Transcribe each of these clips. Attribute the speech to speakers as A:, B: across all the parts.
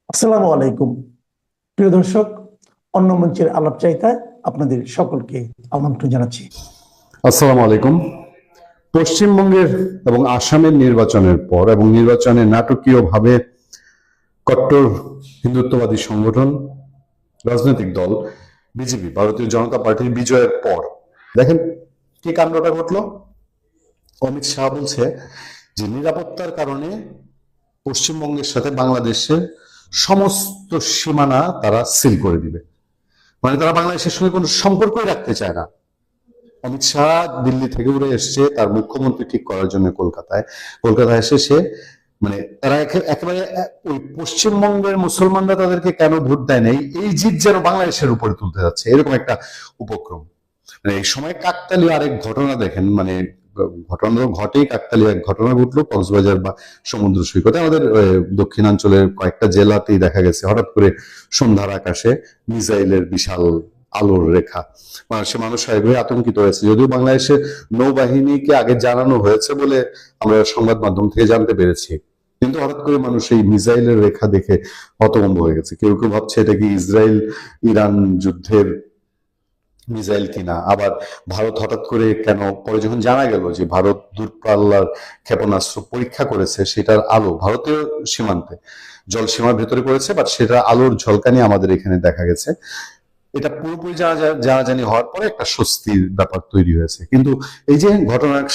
A: আসসালামু আলাইকুম। প্রিয় দর্শক, অন্য মঞ্চের আলাপ চাইতায় আপনাদের সকলকে আমন্ত্রণ জানাচ্ছি।
B: আসসালামু আলাইকুম। পশ্চিমবঙ্গের এবং আসামের নির্বাচনের পর এবং নির্বাচনে নাটকীয়ভাবে কট্টর হিন্দুত্ববাদী সংগঠন রাজনৈতিক দল বিজেপি ভারতীয় জনতা পার্টির বিজয়ের পর দেখেন কি কাণ্ডটা ঘটলো। অমিত শাহ বলছে যে নিরাপত্তার কারণে পশ্চিমবঙ্গের সাথে বাংলাদেশের সমস্ত সীমানা তারা সিল করে দিবে, মানে তারা বাংলাদেশের সঙ্গে কোনো সম্পর্কই রাখতে চায় না। অমিত শাহ দিল্লি থেকে উড়ে এসছে তার মুখ্যমন্ত্রী ঠিক করার জন্য কলকাতায় এসে সে মানে তারা একেবারে ওই পশ্চিমবঙ্গের মুসলমানরা তাদেরকে কেন ভোট দেয় নাই এই জিদ যেন বাংলাদেশের উপরে তুলতে যাচ্ছে, এরকম একটা উপক্রম। মানে এই সময় কাকতালীয় আরেক ঘটনা দেখেন, মানে ঘটনা ঘটেই কাকতালীয় এক ঘটনা ঘটলো কক্সবাজার বা সমুদ্র সৈকতে। আমাদের দক্ষিণাঞ্চলের কয়েকটা জেলাতেই দেখা গেছে হঠাৎ করে সন্ধ্যার আকাশে মিসাইলের বিশাল আলোর রেখা, মানুষ আতঙ্কিত হয়েছে। যদিও বাংলাদেশের নৌবাহিনীকে আগে জানানো হয়েছে বলে আমরা সংবাদ মাধ্যম থেকে জানতে পেরেছি, কিন্তু হঠাৎ করে মানুষ এই মিসাইলের রেখা দেখে হতভম্ব হয়ে গেছে। কেউ কেউ ভাবছে এটা কি ইসরায়েল ইরান যুদ্ধের মিসাইল কিনা, আবার ভারত হঠাৎ করে কেন, পরে যখন জানা গেল যে ভারত দূরপাল্লার ক্ষেপণাস্ত্র পরীক্ষা করেছে সেটার আলো ভারতীয় সীমান্তে জল সীমার ভেতরে পড়েছে, বাট সেটা আলোর ঝলকানি আমাদের এখানে দেখা গেছে। এটা পুরোপুরি জানাজানি হওয়ার পরে একটা স্বস্তির ব্যাপার তৈরি হয়েছে। কিন্তু এই যে এক ঘটনার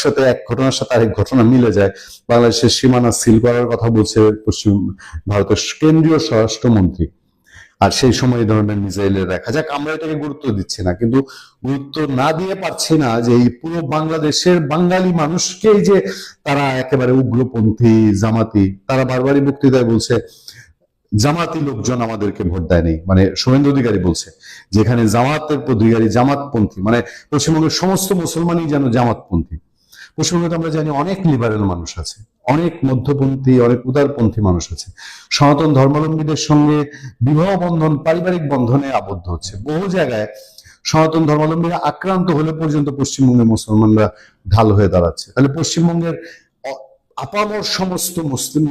B: সাথে আরেক ঘটনা মিলে যায়। বাংলাদেশের সীমানা সিল করার কথা বলছে পশ্চিম ভারতের কেন্দ্রীয় স্বরাষ্ট্রমন্ত্রী, আর সেই সময় এই ধরনের মিসাইলের দেখা যাক, আমরা এটাকে গুরুত্ব দিচ্ছি না, কিন্তু গুরুত্ব না দিয়ে পারছি না যে এই পুরো বাংলাদেশের বাঙালি মানুষকেই যে তারা একেবারে উগ্রপন্থী জামাতি, তারা বারবারই বক্তৃতায় বলছে জামাতি লোকজন আমাদেরকে ভোট দেয়নি। মানে শুভেন্দু অধিকারী বলছে যেখানে জামাতের অধিকারী জামাতপন্থী, মানে পশ্চিমবঙ্গের সমস্ত মুসলমানই যেন জামাতপন্থী। পশ্চিমবঙ্গে আমরা জানি অনেক লিবারেল মানুষ আছে, অনেক মধ্যপন্থী, অনেক উদারপন্থী মানুষ আছে। সনাতন ধর্মাবলম্বীদের সঙ্গে বিবাহ বন্ধন, পারিবারিক বন্ধনে আবদ্ধ হচ্ছে। বহু জায়গায় সনাতন ধর্মাবলম্বীরা আক্রান্ত হলে পর্যন্ত পশ্চিমবঙ্গের মুসলমানরা ঢাল হয়ে দাঁড়াচ্ছে। তাহলে পশ্চিমবঙ্গের আপামর সমস্ত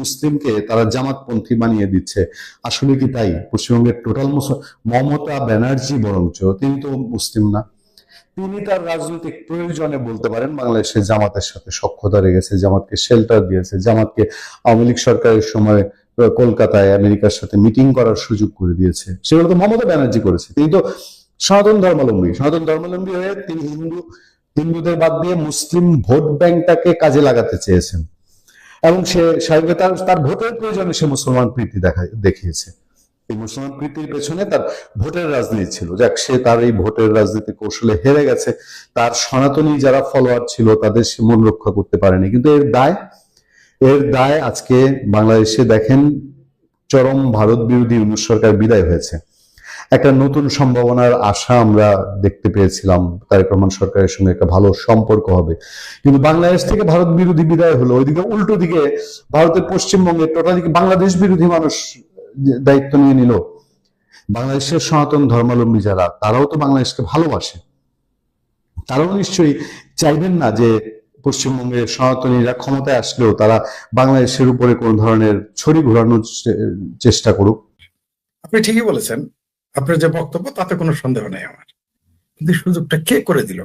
B: মুসলিমকে তারা জামাতপন্থী বানিয়ে দিচ্ছে। আসলে কি তাই? পশ্চিমবঙ্গের টোটাল মমতা ব্যানার্জি বরঞ্চ তিনি তো মুসলিম না, তিনি তার রাজনৈতিক প্রয়োজনে বলতে পারেন বাংলাদেশে জামাতের সাথে সখ্যতা রেখেছে, জামাতকে শেল্টার দিয়েছে, জামাতকে আওয়ামী লীগ সরকারের সময় কলকাতায় আমেরিকার সাথে মিটিং করার সুযোগ করে দিয়েছে। সেগুলো তো মমতা ব্যানার্জি করেছে। তিনি তো সনাতন ধর্মাবলম্বী হয়ে তিনি হিন্দুদের বাদ দিয়ে মুসলিম ভোট ব্যাংকটাকে কাজে লাগাতে চেয়েছেন, এবং সে স্বাভাবিক তার ভোটের প্রয়োজনে সে মুসলমান প্রীতি দেখিয়েছে। এই মুসলমান প্রীতির পেছনে তার ভোটের রাজনীতি ছিল। যাক, সে তার এই ভোটের রাজনীতি কৌশলে হেরে গেছে। তার সনাতনী যারা ফলোয়ার ছিল তাদের সে মন রক্ষা করতে পারেনি। কিন্তু এর দায় আজকে বাংলাদেশে দেখেন চরম ভারত বিরোধী ইউনূস সরকার বিদায় হয়েছে। একটা নতুন সম্ভাবনার আশা আমরা দেখতে পেয়েছিলাম, তারেক রহমান সরকারের সঙ্গে একটা ভালো সম্পর্ক হবে, কিন্তু বাংলাদেশ থেকে ভারত বিরোধী বিদায় হলো। ওইদিকে উল্টো দিকে ভারতের পশ্চিমবঙ্গে টোটালি বাংলাদেশ বিরোধী মানুষ দায়িত্ব নিয়ে নিল। বাংলাদেশের সনাতন ধর্মাবলম্বী যারা, তারাও তো বাংলাদেশকে ভালোবাসে, তারাও নিশ্চয়ই চাইবেন না যে পশ্চিমবঙ্গের সনাতনীরা ক্ষমতায় আসলেও তারা বাংলাদেশের উপরে কোন ধরনের ছড়ি ঘোরানোর চেষ্টা করুক।
C: আপনি ঠিকই বলেছেন, আপনার যে বক্তব্য তাতে কোনো সন্দেহ নেই আমার। কিন্তু সুযোগটা কে করে দিল?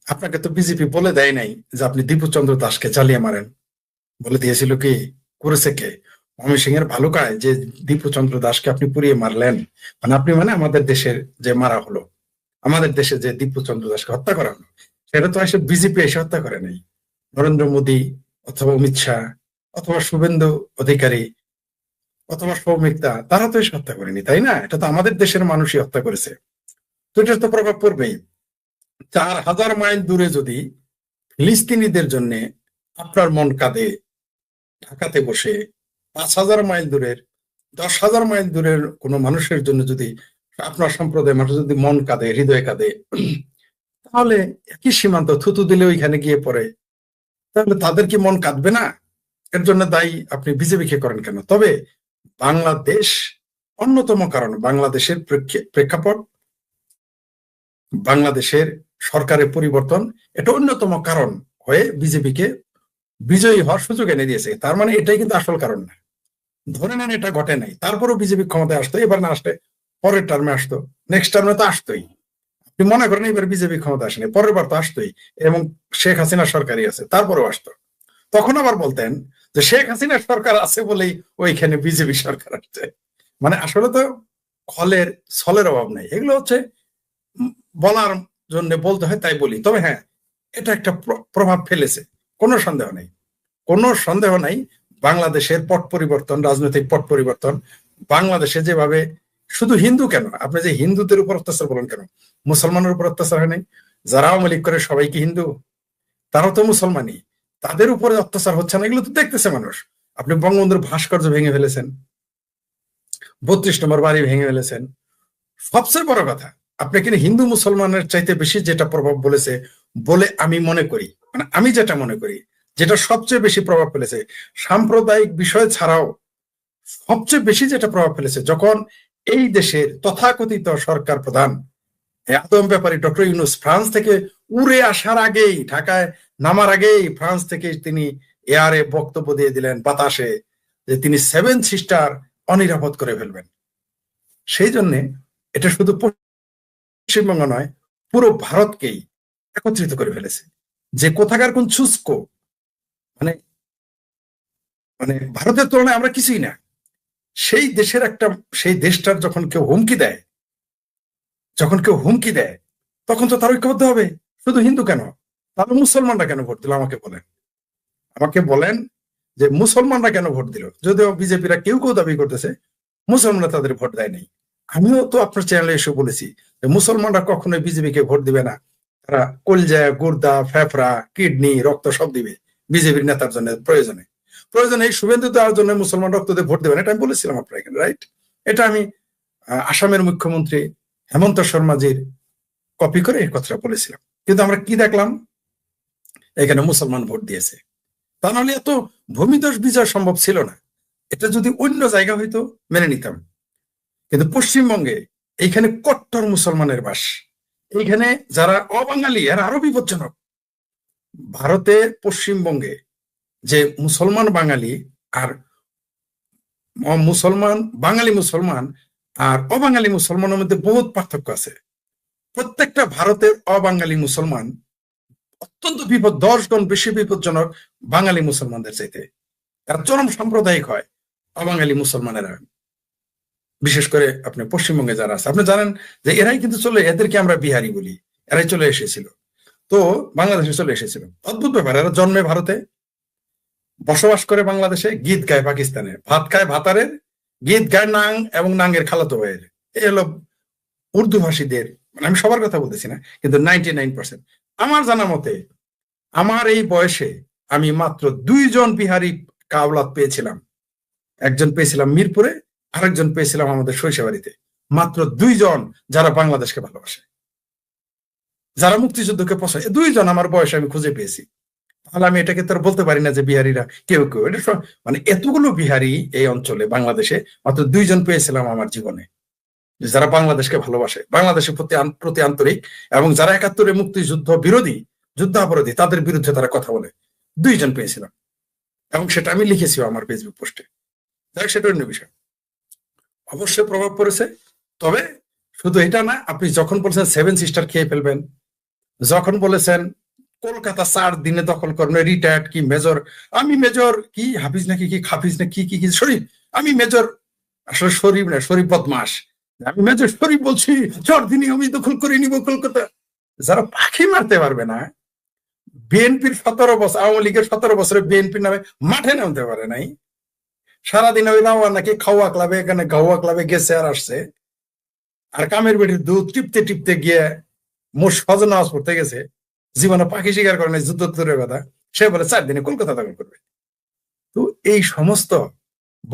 C: আপনাকে তো বিজেপি বলে দেয় নাই যে আপনি দীপুচন্দ্র দাসকে চালিয়ে মারেন। বলে দিয়েছিল কি? করেছে কে? ময়মনসিংহ সিং এর ভালুকায় যে দীপুচন্দ্র দাসকে আপনি পুড়িয়ে মারলেন, মানে আমাদের দেশের যে মারা হলো, আমাদের দেশে যে দীপুচন্দ্র দাসকে হত্যা করা হলো, সেটা তো এসে বিজেপি এসে হত্যা করে নাই। নরেন্দ্র মোদী অথবা অমিত শাহ অথবা শুভেন্দু অধিকারী অথবা সৌমিকদা, তারা তো এসে হত্যা করেনি, তাই না? এটা তো আমাদের দেশের মানুষই হত্যা করেছে। তো এটার তো প্রভাব পড়বেই। 4000 মাইল দূরে যদি ফিলিস্তিনিদের জন্য আপনার মন কাঁদে, ঢাকাতে বসে 5000 মাইল দূরের 10,000 মাইল দূরের কোনো মানুষের জন্য যদি আপনার সম্প্রদায়ের মানুষ যদি মন কাঁদে, হৃদয় কাঁদে, তাহলে একই সীমান্ত থুতু দিলে ওইখানে গিয়ে পড়ে, তাহলে তাদের কি মন কাঁদবে না? এর জন্য দায়ী আপনি বিজেপিকে করেন কেন? তবে বাংলাদেশ অন্যতম কারণ, বাংলাদেশের প্রেক্ষাপট, বাংলাদেশের সরকারের পরিবর্তন, এটা অন্যতম কারণ হয়ে বিজেপিকে বিজয়ী হওয়ার সুযোগ এনে দিয়েছে। তার মানে এটাই কিন্তু আসল কারণ না। ধরে নেন এটা ঘটে নাই, তারপরেও বিজেপি ক্ষমতায় আসতো, এবার না আসলে পরের টার্মে আসতো, নেক্সট টার্মে তো আসতোই। আপনি মনে করেন এবার বিজেপি ক্ষমতা আসেনি, পরের বার তো আসতোই, এবং শেখ হাসিনা সরকারই আছে, তারপরেও আসতো। তখন আবার বলতেন যে শেখ হাসিনার সরকার আছে বলেই ওইখানে বিজেপি সরকার আসছে। মানে আসলে তো খলের ছলের অভাব নাই, এগুলো হচ্ছে বলার জন্য বলতে হয় তাই বলি। তবে হ্যাঁ, এটা একটা প্রভাব ফেলেছে, কোনো সন্দেহ নেই, কোনো সন্দেহ নাই। বাংলাদেশের পট পরিবর্তন, রাজনৈতিক পট পরিবর্তন, বাংলাদেশে যেভাবে, শুধু হিন্দু কেন, আপনি যে হিন্দুদের উপর অত্যাচার বলেন কেন, মুসলমানের উপর অত্যাচার হয় নাই? যারা আওয়ামী লীগ করে সবাই কি হিন্দু? তারাও তো মুসলমানই, তাদের উপরে অত্যাচার হচ্ছে না, এগুলো তো দেখতেছে মানুষ। আপনি বঙ্গবন্ধুর ভাস্কর্য ভেঙে ফেলেছেন, 32 নম্বর বাড়ি ভেঙে ফেলেছেন। সবচেয়ে বড় কথা, আপনি কিনা হিন্দু মুসলমানের চাইতে বেশি যেটা প্রভাব বলেছে বলে আমি মনে করি, মানে আমি যেটা মনে করি, যেটা সবচেয়ে বেশি প্রভাব ফেলেছে সাম্প্রদায়িক বিষয় ছাড়াও, সবচেয়ে বেশি যেটা প্রভাব ফেলেছে, যখন এই দেশের তথাকথিত সরকার প্রধান আদম ব্যাপারী ডক্টর ইউনূস ফ্রান্স থেকে উড়ে আসার আগেই, ঢাকায় নামার আগেই ফ্রান্স থেকে তিনি এয়ারে বক্তব্য দিয়ে দিলেন বাতাসে যে তিনি 7 সিস্টার অনিরাপদ করে ফেলবেন। সেই জন্যে এটা শুধু পশ্চিমবঙ্গ নয়, পুরো ভারতকেই একত্রিত করে ফেলেছে, যে কোথাকার কোন শুষ্ক, মানে মানে ভারতের তুলনায় আমরা কিছুই না। সেই দেশের একটা, সেই দেশটার যখন কেউ হুমকি দেয়, যখন কেউ হুমকি দেয়, তখন তো তার ঐক্যবদ্ধ হবে। শুধু হিন্দু কেন, তাহলে মুসলমানরা কেন ভোট দিল আমাকে বলেন, আমাকে বলেন যে মুসলমানরা কেন ভোট দিল? যদিও বিজেপিরা কেউ কেউ দাবি করতেছে মুসলমানরা তাদের ভোট দেয় নাই। আমিও তো আপনার চ্যানেলে এসে বলেছি যে মুসলমানরা কখনোই বিজেপিকে ভোট দিবে না, তারা কলজা, গুর্দা, ফেফড়া, কিডনি, রক্ত সব দিবে বিজেপির নেতার জন্য, প্রয়োজনে প্রয়োজনে এই শুভেন্দু দেওয়ার জন্য মুসলমান রক্ত দিয়ে ভোট দেবেন, এটা আমি বলেছিলাম আপনার এখানে, রাইট? এটা আমি আসামের মুখ্যমন্ত্রী হেমন্ত শর্মাজির কপি করে এই কথাটা বলেছিলাম। কিন্তু আমরা কি দেখলাম, এখানে মুসলমান ভোট দিয়েছে। তা নাহলে এত ভূমিধস বিজয় সম্ভব ছিল না। এটা যদি অন্য জায়গা হইতো মেনে নিতাম, কিন্তু পশ্চিমবঙ্গে এইখানে কট্টর মুসলমানের বাস। এইখানে যারা অবাঙালি এরা আরো বিপজ্জনক। ভারতে পশ্চিমবঙ্গে যে মুসলমান বাঙালি আর মুসলমান, বাঙালি মুসলমান আর অবাঙালি মুসলমানের মধ্যে বহুত পার্থক্য আছে। প্রত্যেকটা ভারতের অবাঙালি মুসলমান অত্যন্ত 10 গুণ বেশি বিপজ্জনক বাঙালি মুসলমানদের চাইতে। তারা চরম সাম্প্রদায়িক হয় অবাঙালি মুসলমানেরা, বিশেষ করে আপনি পশ্চিমবঙ্গে যারা আছে। আপনি জানেন যে এরাই কিন্তু এদেরকে আমরা বিহারি বলি, এরাই চলে এসেছিল, তো বাংলাদেশে চলে এসেছিল। অদ্ভুত ব্যাপার, এরা জন্মে ভারতে, বসবাস করে বাংলাদেশে, গীত গায় পাকিস্তানে, ভাত খায় ভাতারের, গীত গায় নাং এবং নাঙ্গের খালাতো ভাইয়ের। এই হলো উর্দু ভাষীদের, মানে আমি সবার কথা বলতেছি না, কিন্তু 99%। আমার জানা মতে আমার এই বয়সে আমি মাত্র 2 জন বিহারি কাওলাদ পেয়েছিলাম। একজন পেয়েছিলাম মিরপুরে, আরেকজন পেয়েছিলাম আমাদের শৈশবাড়িতে। মাত্র 2 জন যারা বাংলাদেশকে ভালোবাসে, যারা মুক্তিযুদ্ধকে পছন্দ, 2 জন আমার বয়সে আমি খুঁজে পেয়েছি। তাহলে আমি এটাকে তো বলতে পারি না যে বিহারিরা কেউ কেউ, এটা মানে এতগুলো বিহারি এই অঞ্চলে বাংলাদেশে মাত্র 2 জন পেয়েছিলাম আমার জীবনে, যারা বাংলাদেশকে ভালোবাসে, বাংলাদেশের প্রতি আন্তরিক, এবং যারা 71-এ মুক্তিযুদ্ধ বিরোধী, যুদ্ধাপরাধী, তাদের বিরুদ্ধে তারা কথা বলে। 2 জন পেয়েছিলাম, এবং সেটা আমি লিখেছি আমার ফেসবুক পোস্টে। যাই, সেটা অন্য বিষয়। অবশ্যই প্রভাব পড়েছে। তবে শুধু এটা না, আপনি যখন বলেছেন 7 সিস্টার খেয়ে ফেলবেন, যখন বলেছেন কলকাতা 4 দিনে দখল করবেন, রিটায়ার্ড কি মেজর, আমি মেজর কি হাফিজ নাকি কি খাফিজ না কি কি কি শরীফ, আমি মেজর, আসলে শরীফ না, শরীফ বদমাস, আমি মেজর শরীফ বলছি, 4 দিনে আমি দখল করে নিব কলকাতা। যারা পাখি মারতে পারবে না, বিএনপির 17 বছর, আওয়ামী লীগের 17 বছরে বিএনপির নামে মাঠে নামতে পারে নাই, সারাদিন ওই নাও নাকি খাওয়া ক্লাবে, এখানে গাওয়া ক্লাবে গেছে আর আসছে, আর কামের বেটির দুধ টিপতে টিপতে গিয়ে মোট সজন নামাজ পড়তে গেছে, জীবনে পাখি শিকার করে নাই, যুদ্ধ দূরের কথা, সে বলে 4 দিনে কলকাতা দখল করবে। তো এই সমস্ত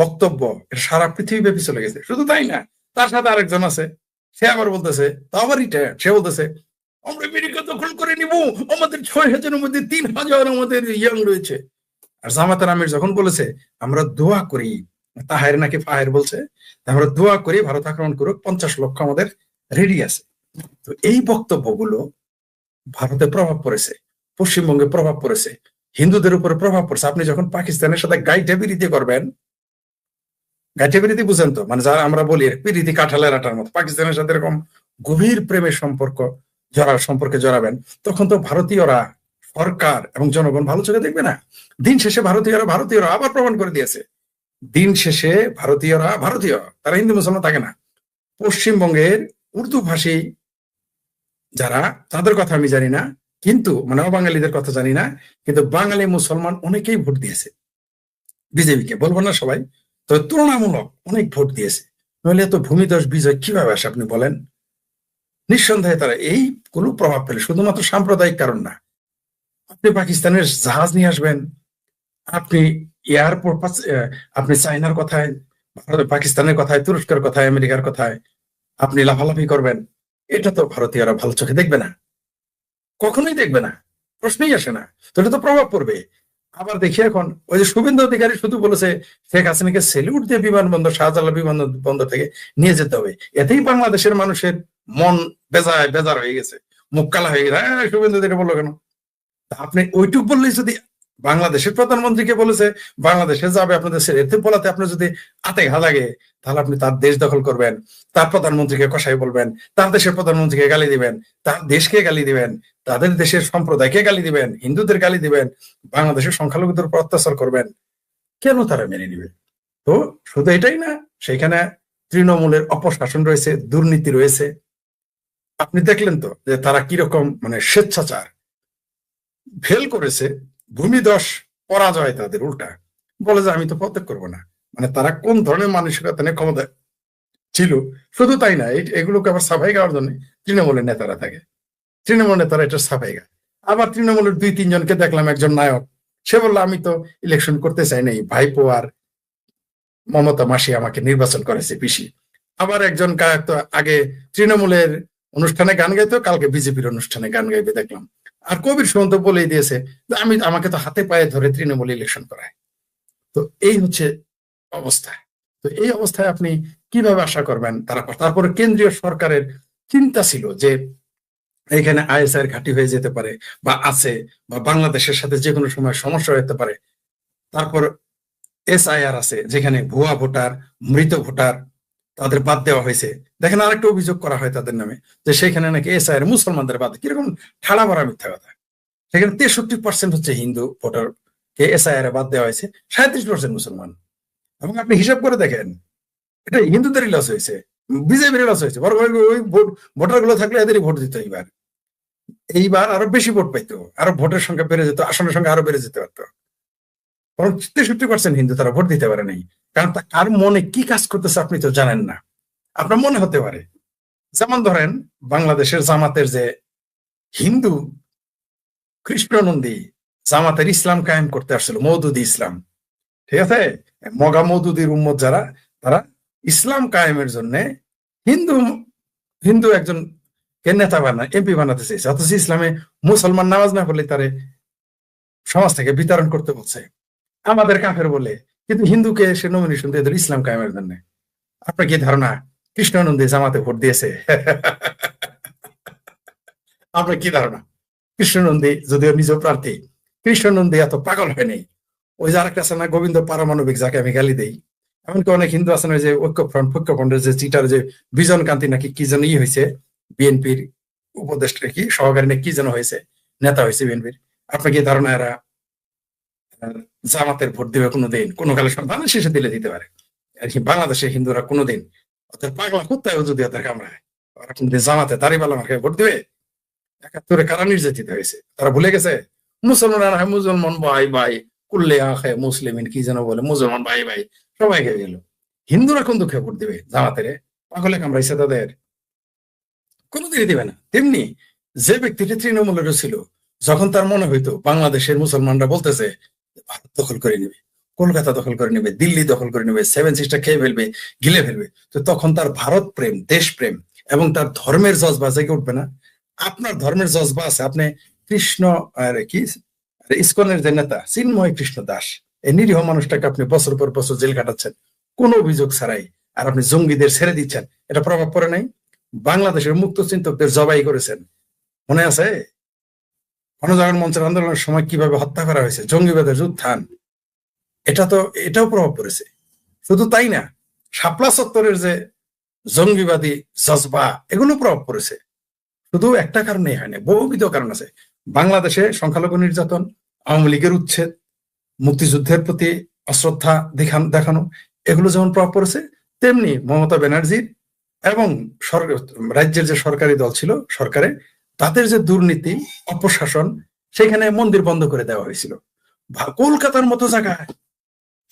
C: বক্তব্য এটা সারা পৃথিবী ব্যাপী চলে গেছে। শুধু তাই না, তার সাথে আরেকজন আছে, সে আবার বলতেছে, তা আবার রিটায়ার্ড, সে বলতেছে আমরা আমেরিকা দখল করে নিব, আমাদের 6,000-এর মধ্যে 3,000 আমাদের ইয়াং রয়েছে। আর জামাতার আমির যখন বলেছে আমরা দোয়া করি, তাহের নাকি ফাহের বলছে, আমরা দোয়া করি ভারত আক্রমণ করুক, 50 লক্ষ আমাদের রেডি আছে। তো এই বক্তব্যগুলো ভারতে প্রভাব পড়েছে, পশ্চিমবঙ্গে প্রভাব পড়েছে, হিন্দুদের উপরে প্রভাব পড়ছে। আপনি যখন পাকিস্তানের সাথে গাইডে বিরোধী করবেন, গাইটে প্রীতি বুঝেন তো, মানে যারা আমরা বলি প্রীতি কাঁঠালের আটার মতো, পাকিস্তানের সাথে এরকম গভীর প্রেমের সম্পর্কে জড়াবেন, তখন তো ভারতীয়রা, সরকার এবং জনগণ ভালো চোখে দেখবে না। দিন শেষে ভারতীয়রা আবার প্রমাণ করে দিয়েছে, দিন শেষে ভারতীয়, তারা হিন্দু মুসলমান থাকে না। পশ্চিমবঙ্গের উর্দু ভাষী যারা, তাদের কথা আমি জানি না, কিন্তু মানে অবাঙালিদের কথা জানি না, কিন্তু বাঙালি মুসলমান অনেকেই ভোট দিয়েছে বিজেপিকে, বলবো না সবাই, তবে তুলনামূলক অনেক ভোট দিয়েছে। নইলে এত ভূমিধস বিজয় কিভাবে আসে আপনি বলেন? নিঃসন্দেহে তারা এই কোনো প্রভাব ফেলে, শুধুমাত্র সাম্প্রদায়িক কারণ না। আপনি পাকিস্তানের জাহাজ নিয়ে আসবেন, আপনি এয়ারপোর্ট, আপনি চায়নার কথায়, পাকিস্তানের কথায়, তুরস্কের কথায়, আমেরিকার কথায় আপনি লাফালাফি করবেন, এটা তো ভারতীয়রা ভালো চোখে দেখবে না, কখনোই দেখবে না, প্রশ্নই আসে না। তো এটা তো প্রভাব পড়বে। আবার দেখি এখন ওই যে শুভেন্দু অধিকারী শুধু বলেছে শেখ হাসিনাকে সেলিউট দিয়ে বিমানবন্দর, শাহজালাল বিমানবন্দর থেকে নিয়ে যেতে হবে, এতেই বাংলাদেশের মানুষের মন বেজার হয়ে গেছে, মুখ কালা হয়ে গেছে। হ্যাঁ, শুভেন্দু অধিকারী বললো কেন? আপনি ওইটুক বললেই, যদি বাংলাদেশের প্রধানমন্ত্রীকে বলেছে বাংলাদেশে যাবে আপনাদের ছেড়ে, এতে বলাতে আপনার যদি আতে ঘা লাগে, তাহলে আপনি তার দেশ দখল করবেন, তার প্রধানমন্ত্রীকে কষাই বলবেন, তার দেশের প্রধানমন্ত্রীকে গালি দিবেন, তার দেশকে গালি দিবেন, তাদের দেশের সম্প্রদায়কে গালি দিবেন, হিন্দুদের গালি দিবেন, বাংলাদেশের সংখ্যালঘুদের উপর অত্যাচার করবেন। কেন তারা মেনে নিবে? তো শুধু এটাই না, সেখানে তৃণমূলের অপশাসন রয়েছে, দুর্নীতি রয়েছে। আপনি দেখলেন তো যে তারা কিরকম মানে স্বেচ্ছাচার ফেল করেছে, ভূমিধস পরাজয় তাদের, উল্টা বলে যে আমি তো পদত্যাগ করবো না। মানে তারা কোন ধরনের মানসিকতা নিয়ে ক্ষমতা ছিল। শুধু তাই না, এগুলোকে আবার সাফাই গাওয়ার জন্য তৃণমূলের নেতারা থাকে, তৃণমূল নেতারা এটা সাফাই গায়। আবার তৃণমূলের 2-3 জনকে দেখলাম, একজন নায়ক, সে বললো আমি তো ইলেকশন করতে চাই নাই, ভাইপো আর মমতা মাসি আমাকে নির্বাচন করেছে পিসি। আবার একজন গায়ক তো আগে তৃণমূলের অনুষ্ঠানে গান গাইতো, কালকে বিজেপির অনুষ্ঠানে গান গাইবে দেখলাম। আর কবির সুমন্ত বলেই দিয়েছে যে আমাকে তো হাতে পায়ে ধরে তৃণমূল ইলেকশন করায়। তো এই হচ্ছে অবস্থা। তো এই অবস্থায় আপনি কিভাবে আশা করবেন তারপরে কেন্দ্রীয় সরকারের চিন্তা ছিল যে এখানে আইএসআই ঘাঁটি হয়ে যেতে পারে বা আছে, বা বাংলাদেশের সাথে যে কোনো সময় সমস্যা হতে পারে। তারপর SIR আছে, যেখানে ভুয়া ভোটার, মৃত ভোটার তাদের বাদ দেওয়া হয়েছে। দেখেন, আরেকটা অভিযোগ করা হয় তাদের নামে যে সেখানে নাকি SIR মুসলমানদের বাদ, কিরকম ঠাড়া মারা মিথ্যা কথা। সেখানে 63% হচ্ছে হিন্দু ভোটার কে SIR বাদ দেওয়া হয়েছে, 37% মুসলমান। এবং আপনি হিসাব করে দেখেন, এটা হিন্দুদেরই লস হয়েছে, বিজেপির লস হয়েছে। বরং ওই ভোটার গুলো থাকলে এদেরই ভোট দিত। এইবার আরো বেশি ভোট পাইতো, আরো ভোটের সংখ্যা বেড়ে যেত, আসনের সংখ্যা আরো বেড়ে যেতে পারতো। বরং 63% হিন্দু তারা ভোট দিতে পারে নাই, কারণ কার মনে কি কাজ করতেছে আপনি তো জানেন না। আপনার মনে হতে পারে, যেমন ধরেন বাংলাদেশের জামাতের যে হিন্দু কৃষ্ণনন্দী জামাতের ইসলাম কায়েম করতে আসছিল, মওদুদি ইসলাম, ঠিক আছে, মগা মওদুদির উম্মত যারা, তারা ইসলাম কায়েমের জন্য হিন্দু হিন্দু একজন কে নেতা MP বানাতে চেয়েছে, অথচ ইসলামে মুসলমান নামাজ না পড়লে তারে সমাজ থেকে বিতরণ করতে বলছে, আমাদের কাফের বলে। কিন্তু হিন্দুকে সে নমিনেশন দিয়ে দিল ইসলাম কায়েমের জন্য। আপনার কি ধারণা কৃষ্ণনন্দী জামাতে ভোট দিয়েছে? আপনার কি ধারণা? কৃষ্ণনন্দী যদিও নিজ প্রার্থী, কৃষ্ণনন্দী এত পাগল হয়নি। ওই যে আরেকটা আছে না, গোবিন্দ পারমাণবিক, যাকে আমি গালি দেই। এমনকি অনেক হিন্দু আছে না, যে ঐক্যফ্রন্টের যে চিটার যে বিজন কান্তি নাকি কি যেন হয়েছে, বিএনপির উপদেষ্টা কি সহকারী নাকি কি যেন হয়েছে, নেতা হয়েছে বিএনপির। আপনার কি ধারণা এরা জামাতের ভোট দিবে কোনোদিন? কোনো কালে সন্তান শেষে দিলে দিতে পারে, আর কি বাংলাদেশে হিন্দুরা কোনোদিন ওদের পাগলা কুত্তায় যদি ওদের কামড়ায়, ওরা কোনদিন জামাতে দাঁড়িপাল্লা মার্কায় ভোট দিবে? 71-এ কারা নির্যাতিত হয়েছে, তারা ভুলে গেছে? মুসলমান হয় মুসলমান ভাই ভাই, কুল্লে আখে মুসলিমিন কি যেন বলে, মুসলমান ভাই ভাই সবাই গেয়ে গেল। হিন্দুরা কোন দুঃখে ভোট দিবে জামাতের? পাগলে কামড়াইছে তাদের, কোনোদিনই দিবে না। তেমনি যে ব্যক্তিটি তৃণমূলেরও ছিল, যখন তার মনে হইতো বাংলাদেশের মুসলমানরা বলতেছে ভারত দখল করে নেবে, কলকাতা দখল করে নেবে, দিল্লি দখল করে নেবে, 7 সিস্টার খেয়ে ফেলবে, গিলে ফেলবে, তো তখন তার ভারত প্রেম, দেশ প্রেম এবং তার ধর্মের জজবা জেগে উঠবে না? আপনার ধর্মের জজবা আছে, আপনি কৃষ্ণ কি ইসকনের যে নেতা চিন্ময় কৃষ্ণ দাস, এই নিরীহ মানুষটাকে আপনি বছর পর বছর জেল কাটাচ্ছেন কোনো অভিযোগ ছাড়াই, আর আপনি জঙ্গিদের ছেড়ে দিচ্ছেন, এটা প্রভাব পড়ে নাই? বাংলাদেশের মুক্ত চিন্তকদের জবাই করেছেন, মনে আছে? গণজাগরণ মঞ্চের আন্দোলনের সময় কিভাবে হত্যা করা হয়েছে, জঙ্গিবাদের উত্থান, এটাও প্রভাব পড়েছে। শুধু তাই না, শাপলা চত্বরের যে জঙ্গিবাদী জজবা, এগুলো প্রভাব পড়েছে। শুধু একটা কারণেই হয়নি, বহুবিধ কারণ আছে। বাংলাদেশে সংখ্যালঘু নির্যাতন, আওয়ামী লীগের উচ্ছেদ, মুক্তিযুদ্ধের প্রতি অশ্রদ্ধা দেখানো, এগুলো যেমন প্রভাব পড়েছে, তেমনি মমতা ব্যানার্জির এবং রাজ্যের যে সরকারি দল ছিল সরকারে, তাদের যে দুর্নীতি, অপশাসন, সেখানে মন্দির বন্ধ করে দেওয়া হয়েছিল। কলকাতার মতো জায়গায়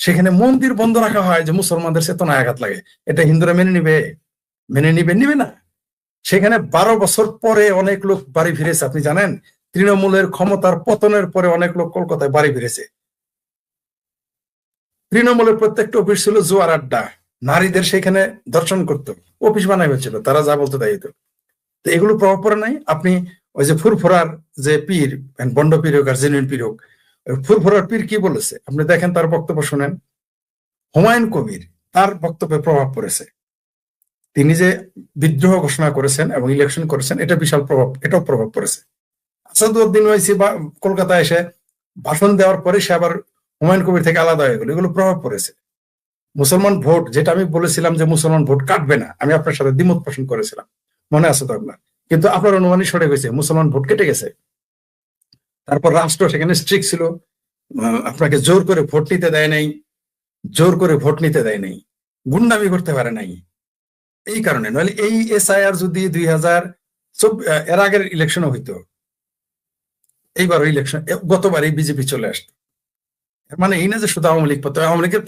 C: সেখানে মন্দির বন্ধ রাখা হয় যে মুসলমানদের চেতনায় আঘাত লাগে, এটা হিন্দুরা মেনে নিবে না। সেখানে 12 বছর পরে অনেক লোক বাড়ি ফিরেছে। আপনি জানেন, তৃণমূলের ক্ষমতার পতনের পরে অনেক লোক কলকাতায় বাড়ি ফিরেছে। তৃণমূলের প্রত্যেকটা অফিস ছিল জোয়ার আড্ডা, নারীদের সেখানে দর্শন করতো, অফিস বানাই হয়েছিল, তারা যা বলতো তাই হতো। তো এগুলো প্রভাব পড়ে নাই? আপনি ওই যে ফুরফুরার যে পীর, বন্ড পীর হোক আর জেনুইন পীর হোক, ফুরফুরার পীর কি বলেছে আপনি দেখেন, তার বক্তব্য শুনেন। হুমায়ুন কবির, তার বক্তব্যে প্রভাব পড়েছে। তিনি যে বিদ্রোহ ঘোষণা করেছেন এবং ইলেকশন করেছেন, এটা বিশাল প্রভাব, এটাও প্রভাব পড়েছে। আসাদুদ্দিন ওয়াইসি বা কলকাতায় এসে ভাষণ দেওয়ার পরে সে আবার হুমায়ুন কবির থেকে আলাদা হয়ে গেল, এগুলো প্রভাব পড়েছে। মুসলমান ভোট, যেটা আমি বলেছিলাম যে মুসলমান ভোট কাটবে না, আমি আপনার সাথে দ্বিমত পোষণ করেছিলাম, মনে আছে তো আপনার? কিন্তু আপনার অনুমানই সরে গেছে, মুসলমান ভোট কেটে গেছে। তারপর রাষ্ট্র সেখানে স্ট্রিক্ট ছিল, আপনাকে জোর করে ভোট নিতে দেয় নাই, গুন্ডামি করতে পারে নাই। এই কারণে, নইলে এই এসআইআর যদি 2024 এর আগের ইলেকশনও হইতো, এইবার ইলেকশন, গতবারই বিজেপি চলে আসতো। মানে এই না যে শুধু আওয়ামী লীগের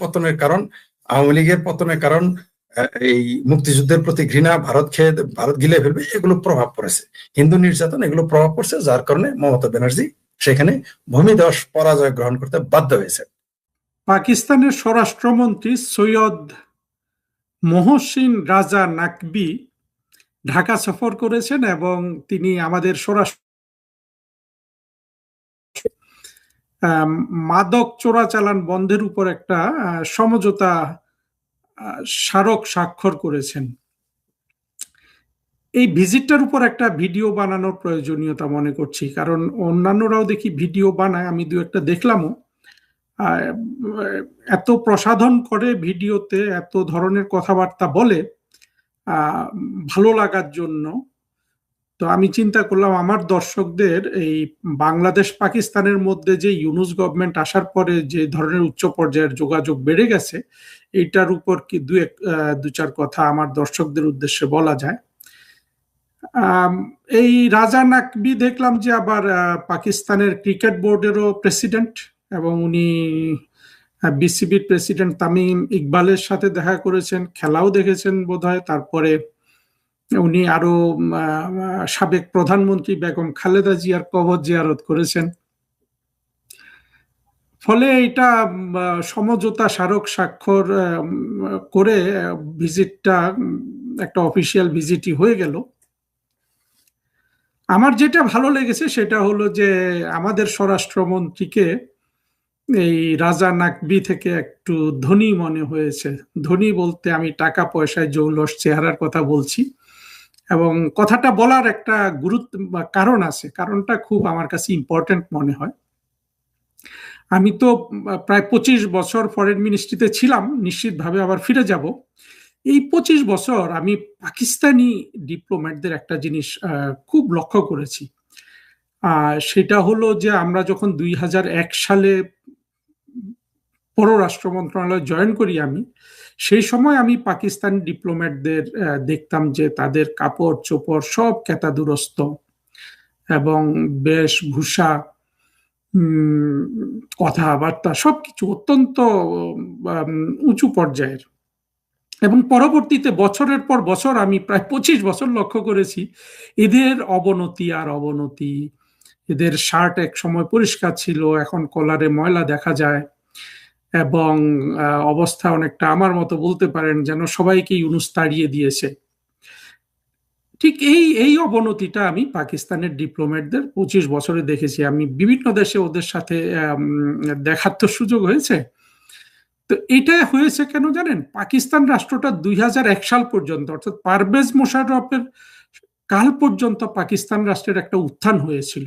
C: পতনের কারণ এই মুক্তিযুদ্ধের প্রতি ঘৃণা, ভারত গিলে ফেলবে, এগুলো প্রভাব পড়েছে। হিন্দু নির্যাতন, এগুলো প্রভাব পড়ছে, যার কারণে মমতা ব্যানার্জি সেখানে ভূমিধস পরাজয় গ্রহণ করতে বাধ্য হয়েছে।
D: পাকিস্তানের স্বরাষ্ট্রমন্ত্রী সৈয়দ মহসিন রাজা নাকবি ঢাকা সফর করেছেন এবং তিনি আমাদের মাদক চোরাচালান বন্ধের উপর একটা সমঝোতা স্মারক স্বাক্ষর করেছেন। এই ভিজিটটার উপর একটা ভিডিও বানানোর প্রয়োজনীয়তা মনে করছি, কারণ অন্যান্যরাও দেখি ভিডিও বানায়, আমি দু একটা দেখলামও। এত প্রসাধন করে ভিডিওতে, এত ধরনের কথাবার্তা বলে ভালো লাগার জন্য। তো আমি চিন্তা করলাম আমার দর্শকদের এই বাংলাদেশ পাকিস্তানের মধ্যে যে ইউনূস গভর্নমেন্ট আসার পরে যে ধরনের উচ্চ পর্যায়ের যোগাযোগ বেড়ে গেছে, এইটার উপর কি দু চার কথা আমার দর্শকদের উদ্দেশ্যে বলা যায়। এই রাজা নাকবি দেখলাম যে আবার পাকিস্তানের ক্রিকেট বোর্ডেরও প্রেসিডেন্ট, এবং উনি বিসিবির প্রেসিডেন্ট তামিম ইকবালের সাথে দেখা করেছেন, খেলাও দেখেছেন বোধহয়। তারপরে উনি আরো সাবেক প্রধানমন্ত্রী বেগম খালেদা জিয়ার কবর জিয়ারত করেছেন। ফলে এটা সমঝোতা স্মারক স্বাক্ষর করে ভিজিটটা একটা অফিসিয়াল ভিজিটই হয়ে গেল। আমার যেটা ভালো লেগেছে সেটা হলো যে আমাদের স্বরাষ্ট্রমন্ত্রীকে এই রাজা নাকবি থেকে একটু ধনী মনে হয়েছে। ধনী বলতে আমি টাকা পয়সায় জৌলস চেহারার কথা বলছি, এবং কথাটা বলার একটা গুরুত্ব কারণ আছে। কারণটা খুব আমার কাছে ইম্পর্টেন্ট মনে হয়। আমি তো প্রায় 25 বছর ফরেন মিনিস্ট্রিতে ছিলাম, নিশ্চিতভাবে আবার ফিরে যাব। এই 25 বছর আমি পাকিস্তানি ডিপ্লোম্যাটদের একটা জিনিস খুব লক্ষ্য করেছি। সেটা হলো যে আমরা যখন 2001 সালে পররাষ্ট্র মন্ত্রণালয় জয়েন করি, সেই সময় আমি পাকিস্তানি ডিপ্লোম্যাটদের দেখতাম যে তাদের কাপড় চোপড় সব কেতাদুরস্ত এবং বেশভূষা, কথাবার্তা সবকিছু অত্যন্ত উঁচু পর্যায়ের। এবং পরবর্তীতে বছরের পর বছর, আমি প্রায় 25 বছর লক্ষ্য করেছি এদের অবনতি আর অবনতি। এদের শার্ট এক সময় পরিষ্কার ছিল, এখন কলারে ময়লা দেখা যায়, এবং অবস্থা অনেকটা আমার মতো বলতে পারেন, যেন সবাইকে ইউনূস তাড়িয়ে দিয়েছে। ঠিক এই অবনতিটা আমি পাকিস্তানের ডিপ্লোম্যাটদের 25 বছরে দেখেছি। আমি বিভিন্ন দেশে ওদের সাথে দেখার তো সুযোগ হয়েছে। তো এটা হয়েছে কেন জানেন? পাকিস্তান রাষ্ট্রটা 2001 সাল পর্যন্ত, অর্থাৎ পারভেজ মোশাররফের কাল পর্যন্ত পাকিস্তান রাষ্ট্রের একটা উত্থান হয়েছিল।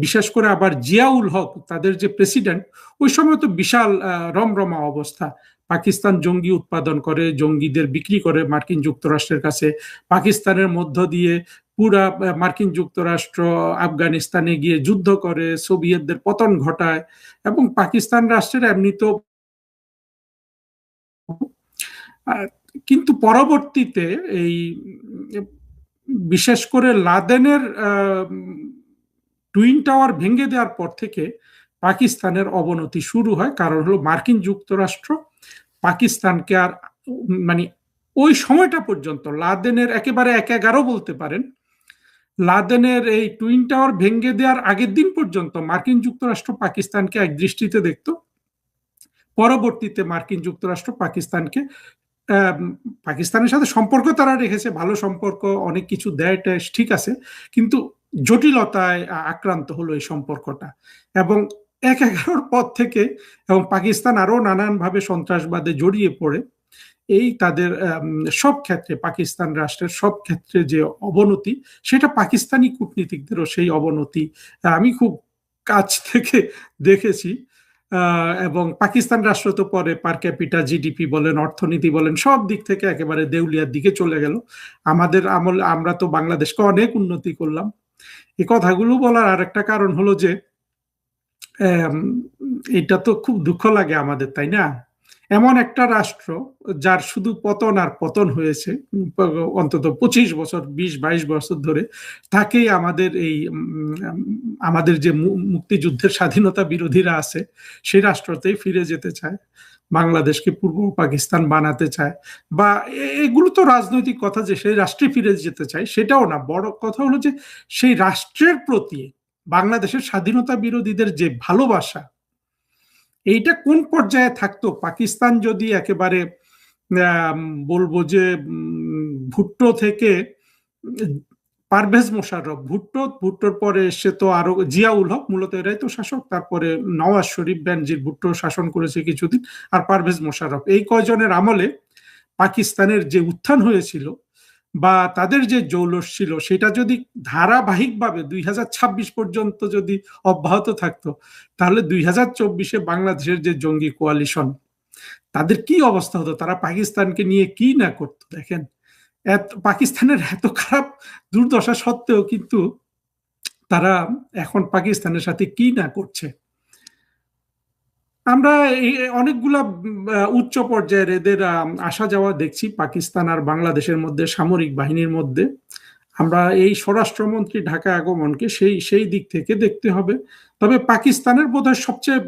D: বিশেষ করে আবার জিয়াউল হক, তাদের যে প্রেসিডেন্ট, ওই সময় তো বিশাল রমরমা অবস্থা। পাকিস্তান জঙ্গি উৎপাদন করে, জঙ্গিদের বিক্রি করে মার্কিন যুক্তরাষ্ট্রের কাছে। পাকিস্তানের মধ্য দিয়ে পুরা মার্কিন যুক্তরাষ্ট্র আফগানিস্তানে গিয়ে যুদ্ধ করে, সোভিয়েতদের পতন ঘটায়, এবং পাকিস্তান রাষ্ট্রের এমনিতেও। কিন্তু পরবর্তীতে এই বিশেষ করে লাদেনের টুইন টাওয়ার ভেঙে দেওয়ার পর থেকে পাকিস্তানের অবনতি শুরু হয়। কারণ হলো মার্কিন যুক্তরাষ্ট্র পাকিস্তানকে আর মানে ওই সময়টা পর্যন্ত, লাদেনের একেবারে 1/11 বলতে পারেন, লাদেনের এই টুইন টাওয়ার ভেঙে দেওয়ার আগের দিন পর্যন্ত মার্কিন যুক্তরাষ্ট্র পাকিস্তানকে এক দৃষ্টিতে দেখত। পরবর্তীতে মার্কিন যুক্তরাষ্ট্র পাকিস্তানের সাথে সম্পর্ক তারা রেখেছে, ভালো সম্পর্ক, অনেক কিছু দেয় ঠিক আছে, কিন্তু জটিলতায় আক্রান্ত হলো এই সম্পর্কটা। এবং 1/11 পর থেকে এবং পাকিস্তান আরো নানানভাবে সন্ত্রাসবাদে জড়িয়ে পড়ে, এই তাদের সব ক্ষেত্রে, পাকিস্তান রাষ্ট্রের সব ক্ষেত্রে যে অবনতি, সেটা পাকিস্তানি কূটনীতিকদেরও সেই অবনতি আমি খুব কাছ থেকে দেখেছি। এবং পাকিস্তান রাষ্ট্র তো পরে পার ক্যাপিটা জিডিপি বলেন, অর্থনীতি বলেন, সব দিক থেকে একেবারে দেউলিয়ার দিকে চলে গেল। আমাদের আমলে আমরা তো বাংলাদেশকে অনেক উন্নতি করলাম। এই কথাগুলো বলার আরেকটা কারণ হলো যে এটা তো খুব দুঃখ লাগে আমাদের, তাই না? এমন একটা রাষ্ট্র যার শুধু পতন আর পতন হয়েছে অন্তত 25 বছর, 20-22 বছর ধরে, তাকেই আমাদের যে মুক্তিযুদ্ধের স্বাধীনতা বিরোধীরা আছে সেই রাষ্ট্রতেই ফিরে যেতে চায়, বাংলাদেশকে পূর্ব পাকিস্তান বানাতে চায়। বা এগুলো তো রাজনৈতিক কথা যে সেই রাষ্ট্রে ফিরে যেতে চায়, সেটাও না। বড় কথা হলো যে সেই রাষ্ট্রের প্রতি বাংলাদেশের স্বাধীনতা বিরোধীদের যে ভালোবাসা, এইটা কোন পর্যায়ে থাকতো পাকিস্তান যদি একেবারে বলবো যে ভুট্টো থেকে পারভেজ মোশাররফ, ভুট্টোর পরে এসে তো আরো জিয়াউল হক, মূলত এরাই তো শাসক, তারপরে নওয়াজ শরীফ, বেনজির ভুট্টো শাসন করেছে কিছুদিন, আর পারভেজ মোশাররফ, এই কয়জনের আমলে পাকিস্তানের যে উত্থান হয়েছিল বা তাদের যে জৌলস ছিল, সেটা যদি ধারাবাহিকভাবে 2026 পর্যন্ত যদি অব্যাহত থাকতো, তাহলে 2024-এ বাংলাদেশের যে জঙ্গি কোয়ালিশন, তাদের কি অবস্থা হতো, তারা পাকিস্তানকে নিয়ে কি না করতো। দেখেন, পাকিস্তানের এত খারাপ দুর্দশা সত্ত্বেও কিন্তু তারা এখন পাকিস্তানের সাথে কি না করছে। আমরা অনেকগুলা উচ্চ পর্যায়ের এদের আসা যাওয়া দেখছি পাকিস্তান আর বাংলাদেশের মধ্যে, সামরিক বাহিনীর মধ্যে। আমরা এই স্বরাষ্ট্রমন্ত্রী ঢাকা আগমনকে সেই দিক থেকে দেখতে হবে। তবে পাকিস্তানের বোধহয় সবচেয়ে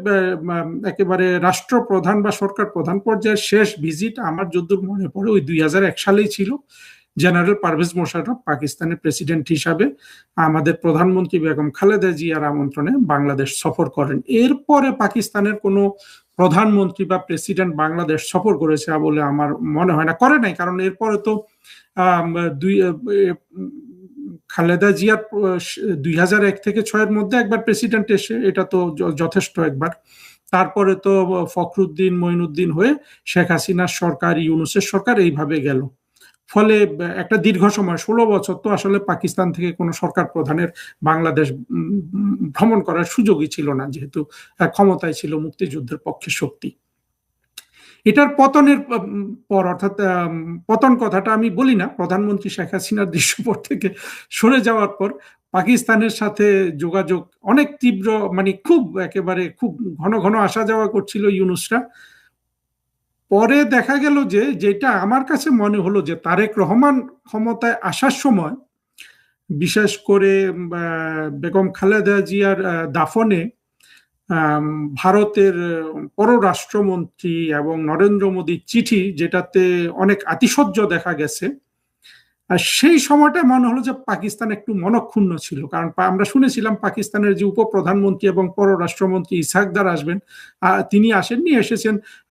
D: একেবারে রাষ্ট্রপ্রধান বা সরকার প্রধান পর্যায়ের শেষ ভিজিট আমার যদ্দূর মনে পড়ে ওই 2001 সালেই ছিল। জেনারেল পারভেজ মোশাররফ পাকিস্তানের প্রেসিডেন্ট হিসাবে আমাদের প্রধানমন্ত্রী বেগম খালেদা জিয়ার আমন্ত্রণে বাংলাদেশ সফর করেন। এরপরে পাকিস্তানের কোনো প্রধানমন্ত্রী বা প্রেসিডেন্ট বাংলাদেশ সফর করেছে বলে আমার মনে হয় না, করে নাই। কারণ এরপরে তো খালেদা জিয়ার 2001 থেকে 2006 মধ্যে একবার প্রেসিডেন্ট এসে, এটা তো যথেষ্ট একবার। তারপরে তো ফখরুদ্দিন, মঈনুদ্দিন হয়ে শেখ হাসিনার সরকার, ইউনূসের সরকার, এইভাবে গেল। ফলে একটা দীর্ঘ সময় 16 বছর তো আসলে পাকিস্তান থেকে কোনো সরকার প্রধানের বাংলাদেশ ভ্রমণ করার সুযোগই ছিল না, যেহেতু ক্ষমতায় ছিল মুক্তিযুদ্ধের পক্ষে শক্তি। এটার পতনের পর, অর্থাৎ পতন কথাটা আমি বলি না, প্রধানমন্ত্রী শেখ হাসিনার দৃশ্যপট থেকে সরে যাওয়ার পর পাকিস্তানের সাথে যোগাযোগ অনেক তীব্র, মানে খুব একেবারে খুব ঘন ঘন আসা যাওয়া করছিল ইউনূসরা। পরে দেখা গেল যে, যেটা আমার কাছে মনে হলো যে তারেক রহমান ক্ষমতায় আসার সময়, বিশেষ করে বেগম খালেদা জিয়ার দাফনে ভারতের পররাষ্ট্রমন্ত্রী এবং নরেন্দ্র মোদীর চিঠি, যেটাতে অনেক আতিশয্য দেখা গেছে, আর সেই সময়টা মনে হলো যে পাকিস্তান একটু মনক্ষুণ্ণ ছিল। কারণ আমরা শুনেছিলাম পাকিস্তানের যে উপপ্রধানমন্ত্রী এবং পররাষ্ট্রমন্ত্রী ইসহাকদার আসবেন, তিনি আসেননি, এসেছেন